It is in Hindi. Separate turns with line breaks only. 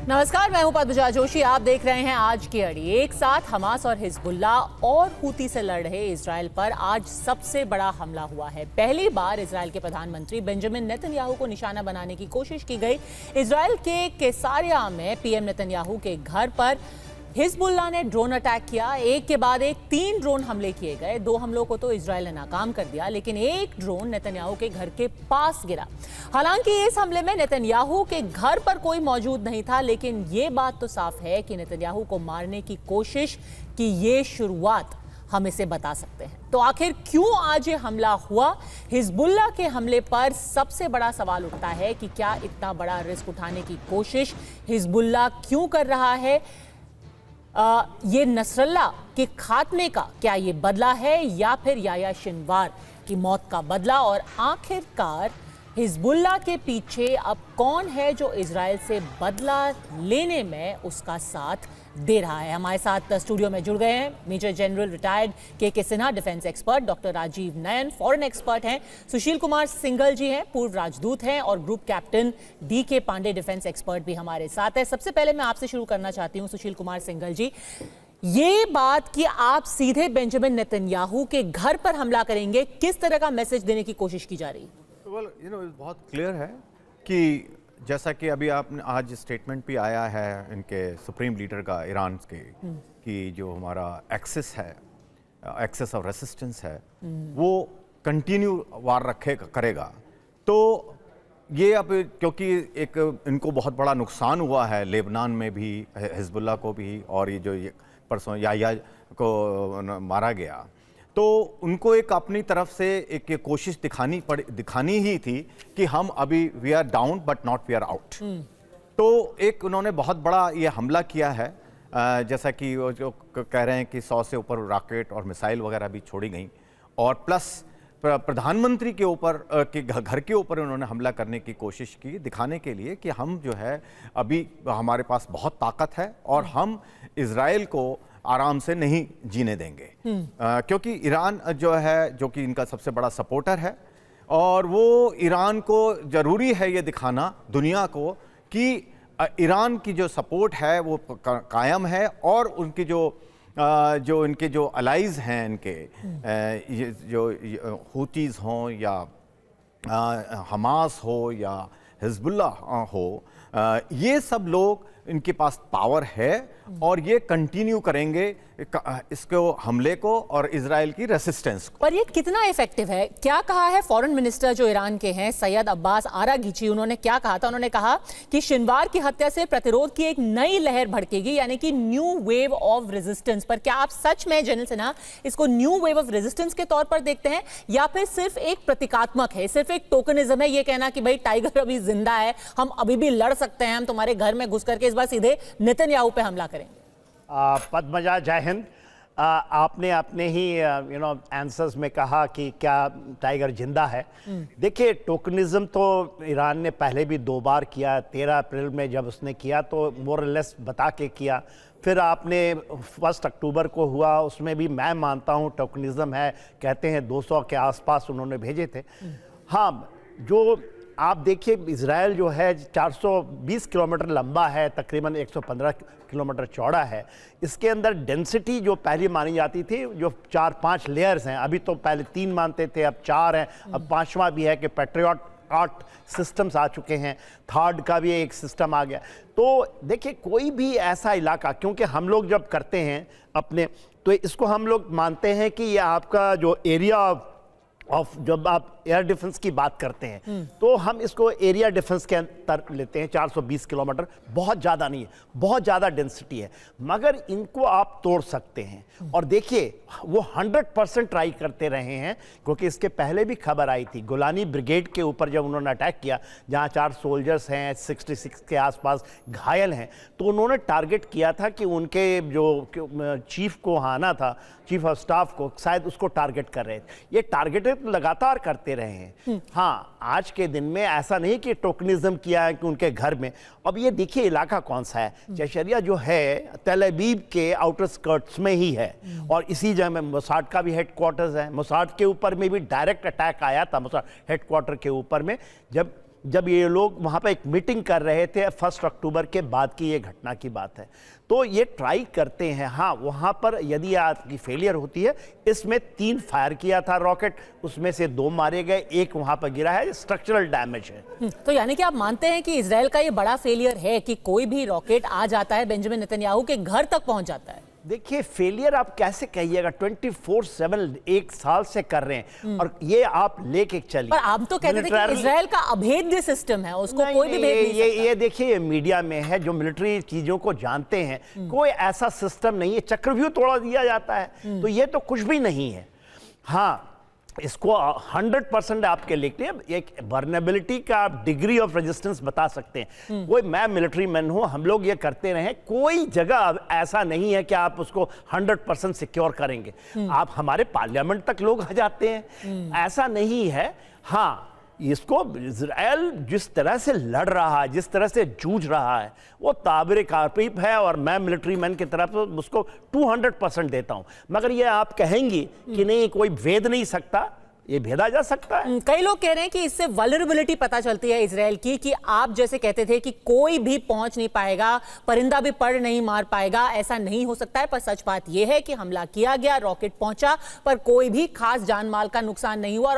नमस्कार, मैं हूं पद्मजा जोशी। आप देख रहे हैं आज की अड़ी। एक साथ हमास और हिजबुल्ला और हूती से लड़ रहे इजराइल पर आज सबसे बड़ा हमला हुआ है। पहली बार इजराइल के प्रधानमंत्री बेंजामिन नेतन्याहू को निशाना बनाने की कोशिश की गई। इजराइल के कैसारिया में पीएम नेतन्याहू के घर पर हिजबुल्ला ने ड्रोन अटैक किया। एक के बाद एक 3 ड्रोन हमले किए गए। 2 हमलों को तो इजराइल ने नाकाम कर दिया, लेकिन एक ड्रोन नेतन्याहू के घर के पास गिरा। हालांकि इस हमले में नेतन्याहू के घर पर कोई मौजूद नहीं था, लेकिन ये बात तो साफ है कि नेतन्याहू को मारने की कोशिश की ये शुरुआत हम इसे बता सकते हैं। तो आखिर क्यों आज ये हमला हुआ? हिजबुल्ला के हमले पर सबसे बड़ा सवाल उठता है कि क्या इतना बड़ा रिस्क उठाने की कोशिश हिजबुल्ला क्यों कर रहा है? ये नसरल्ला के खात्मे का क्या ये बदला है या फिर याह्या सिनवार की मौत का बदला? और आखिरकार हिजबुल्ला के पीछे अब कौन है जो इजराइल से बदला लेने में उसका साथ दे रहा है? हमारे साथ स्टूडियो में जुड़ गए हैं major general retired K Sinha, defence expert, doctor Rajiv Nayan foreign expert हैं, सुशील कुमार सिंघल जी हैं, पूर्व राजदूत हैं, और group captain DK Pandey defence expert भी हमारे साथ है। सबसे पहले मैं आपसे शुरू करना चाहती हूँ सुशील कुमार सिंघल जी, ये बात कि आप सीधे बेंजामिन नेतन्याहू के घर पर हमला करेंगे, किस तरह का मैसेज देने की कोशिश की जा रही है?
बहुत क्लियर है कि जैसा कि अभी आपने आज स्टेटमेंट भी आया है इनके सुप्रीम लीडर का ईरान के कि जो हमारा एक्सेस ऑफ रेसिस्टेंस है वो कंटिन्यू वार करेगा। तो ये अब क्योंकि एक इनको बहुत बड़ा नुकसान हुआ है लेबनान में भी, हिजबुल्ला को भी, और ये जो परसों याह्या को मारा गया, तो उनको एक अपनी तरफ से एक कोशिश दिखानी ही थी कि हम अभी we are down but not we are out. तो एक उन्होंने बहुत बड़ा ये हमला किया है, जैसा कि वो जो कह रहे हैं कि 100 से ऊपर रॉकेट और मिसाइल वगैरह भी छोड़ी गई, और प्लस प्रधानमंत्री के ऊपर के घर के ऊपर उन्होंने हमला करने की कोशिश की, दिखाने के लिए कि हम जो है अभी हमारे पास बहुत ताकत है और हम इजराइल को आराम से नहीं जीने देंगे। क्योंकि ईरान जो है, जो कि इनका सबसे बड़ा सपोर्टर है, और वो ईरान को ज़रूरी है ये दिखाना दुनिया को कि ईरान की जो सपोर्ट है वो कायम है, और उनकी जो इनके जो अलाइज हैं इनके, ये जो हूतीज़ हों या हमास हो या हिजबुल्ला हो, ये सब लोग इनके पास पावर है और ये कंटिन्यू करेंगे इसको हमले को और इजराइल की रेसिस्टेंस को।
पर ये कितना इफेक्टिव है? क्या कहा है फॉरेन मिनिस्टर जो ईरान के हैं, सैयद अब्बास आराघीची, उन्होंने क्या कहा था? उन्होंने कहा कि सिनवार की हत्या से प्रतिरोध की एक नई लहर भड़केगी, यानी कि न्यू वेव ऑफ रेजिस्टेंस। पर क्या आप सच में जनरल सिन्हा इसको न्यू वेव ऑफ रेजिस्टेंस के तौर पर देखते हैं, या फिर सिर्फ एक प्रतीकात्मक है, सिर्फ एक टोकनिज्म है, ये कहना कि भाई टाइगर अभी जिंदा है, हम अभी भी लड़ सकते हैं, हम तुम्हारे घर में घुस करके इस बार सीधे नेतन्याहू पे हमला करेंगे?
पद्मजा, जय हिंद। आपने अपने ही आंसर्स में कहा कि क्या टाइगर जिंदा है। देखिए, टोकनिज्म तो ईरान ने पहले भी 2 बार किया। 13 अप्रैल में जब उसने किया तो मोरलेस बता के किया। फिर आपने 1 अक्टूबर को हुआ, उसमें भी मैं मानता हूँ टोकनिज्म है, कहते हैं 200 के आसपास उन्होंने भेजे थे। हाँ, जो आप देखिए इजराइल जो है 420 किलोमीटर लंबा है, तकरीबन 115 किलोमीटर चौड़ा है। इसके अंदर डेंसिटी जो पहले मानी जाती थी, जो 4-5 लेयर्स हैं, अभी तो पहले 3 मानते थे, अब 4 हैं, अब 5वां भी है कि पैट्रियट 8 सिस्टम्स आ चुके हैं, थर्ड का भी एक सिस्टम आ गया। तो देखिए, कोई भी ऐसा इलाका, क्योंकि हम लोग जब करते हैं अपने, तो इसको हम लोग मानते हैं कि ये आपका जो एरिया ऑफ, जब आप एयर डिफेंस की बात करते हैं तो हम इसको एरिया डिफेंस के अंदर लेते हैं। 420 किलोमीटर बहुत ज़्यादा नहीं है, बहुत ज़्यादा डेंसिटी है, मगर इनको आप तोड़ सकते हैं। और देखिए, वो 100% ट्राई करते रहे हैं, क्योंकि इसके पहले भी खबर आई थी गोलानी ब्रिगेड के ऊपर जब उन्होंने अटैक किया, जहाँ 4 सोल्जर्स हैं, 66 के आसपास घायल हैं, तो उन्होंने टारगेट किया था कि उनके जो चीफ को आना था, चीफ ऑफ स्टाफ को, शायद उसको टारगेट कर रहे थे। ये टारगेट लगातार करते रहे हैं। हाँ, आज के दिन में ऐसा नहीं कि टोकनिज्म किया है कि उनके घर में। अब ये देखिए इलाका कौन सा है, जशरिया जो है तेल अवीव के आउटर स्कर्ट्स में ही है, और इसी जगह में मोसाद का भी हेडक्वार्टर्स है। मोसाद के ऊपर में भी डायरेक्ट अटैक आया था, मोसाद हेडक्वार्टर के ऊपर में, जब जब ये लोग वहाँ पे एक मीटिंग कर रहे थे 1 अक्टूबर के बाद की ये घटना की बात है। तो ये ट्राई करते हैं, हाँ वहाँ पर यदि आपकी फेलियर होती है, इसमें 3 फायर किया था रॉकेट, उसमें से 2 मारे गए, 1 वहाँ पर गिरा है, स्ट्रक्चरल डैमेज है।
तो यानी कि आप मानते हैं कि इजराइल का ये बड़ा फेलियर है कि कोई भी रॉकेट आ जाता है, बेंजामिन नेतन्याहू के घर तक पहुंच जाता है?
देखिए फेलियर आप कैसे कहिएगा, 24/7 1 साल से कर रहे हैं और ये आप लेके चलिए।
पर आप तो कहते थे कि इजराइल का अभेद्य सिस्टम है, उसको कोई भी भेद नहीं सकता।
ये देखिए, ये मीडिया में है, जो मिलिट्री चीजों को जानते हैं, कोई ऐसा सिस्टम नहीं है, चक्रव्यूह तोड़ा दिया जाता है, तो ये तो कुछ भी नहीं है। हाँ, इसको 100% आपके लिखते हैं, एक वर्नेबिलिटी का आप डिग्री ऑफ रेजिस्टेंस बता सकते हैं। कोई, मैं मिलिट्री मैन हूं, हम लोग ये करते रहे, कोई जगह ऐसा नहीं है कि आप उसको 100% सिक्योर करेंगे। आप हमारे पार्लियामेंट तक लोग आ जाते हैं, ऐसा नहीं है। हाँ, इसको इजराइल जिस तरह से लड़ रहा है, जिस तरह से जूझ रहा है, वो ताबिर काफिब है और मैं मिलिट्री मैन की तरफ से उसको 200% देता हूं। मगर ये आप कहेंगी कि नहीं कोई भेद नहीं सकता, ये भेदा जा सकता है।
कई लोग कह रहे हैं कि इससे वल्नरेबिलिटी पता चलती है इजराइल की, कि आप जैसे कहते थे कि कोई भी पहुंच नहीं पाएगा, परिंदा भी पड़ नहीं मार पाएगा, ऐसा नहीं हो सकता है। पर सच बात यह है कि हमला किया गया, रॉकेट पहुंचा, पर कोई भी खास जान माल का नुकसान नहीं हुआ और